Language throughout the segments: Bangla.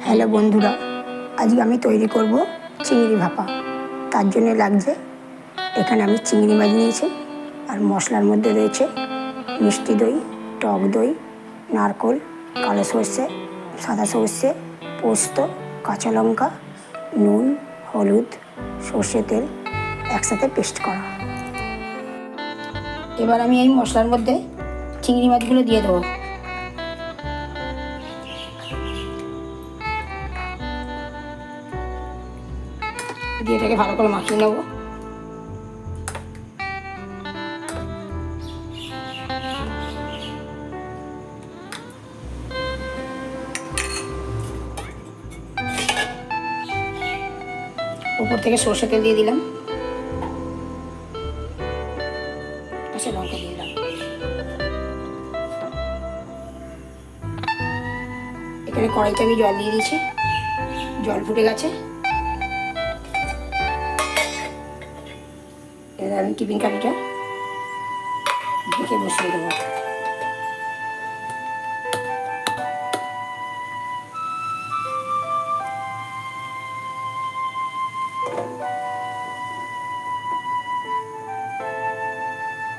হ্যালো বন্ধুরা, আজকে আমি তৈরি করব চিংড়ি ভাপা। তার জন্য লাগছে এখানে আমি চিংড়ি মাছ নিয়েছি, আর মশলার মধ্যে রয়েছে মিষ্টি দই, টক দই, নারকেল, কালো সর্ষে, সাদা সর্ষে, পোস্ত, কাঁচা লঙ্কা, নুন, হলুদ, সর্ষে তেল একসাথে পেস্ট করা। এবার আমি এই মশলার মধ্যে চিংড়ি মাছগুলো দিয়ে দেবো। দিয়ে এটাকে ভালো করে মাখিয়ে নেব। উপর থেকে সর্ষে তেল দিয়ে দিলাম, কাঁচা লঙ্কা দিয়ে দিলাম। এখানে কড়াইতে আমি জল দিয়ে দিয়েছি, জল ফুটে গেছে। এবার আমি টিফিন কাঠিটা ঢেকে বসিয়ে দেবো।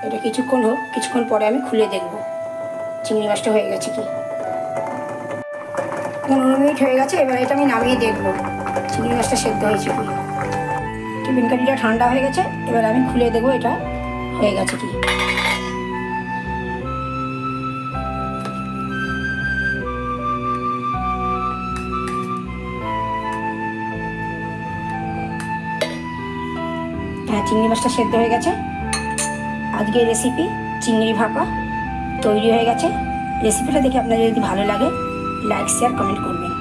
এটা কিছুক্ষণ হোক, কিছুক্ষণ পরে আমি খুলে দেখব চিংড়ি মাছটা হয়ে গেছে কি। 15 মিনিট হয়ে গেছে। এবার এটা আমি নামিয়ে দেখবো চিংড়ি মাছটা সেদ্ধ হয়েছে কি। টিফিন কাঠিটা ঠান্ডা হয়ে গেছে, এবার আমি খুলে দেখবো এটা হয়ে গেছে কি। হ্যাঁ, চিংড়ি মাছটা সেদ্ধ হয়ে গেছে। আজকের রেসিপি চিংড়ি ভাপা তৈরি হয়ে গেছে। রেসিপিটা দেখে আপনাদের যদি ভালো লাগে লাইক, শেয়ার, কমেন্ট করবেন।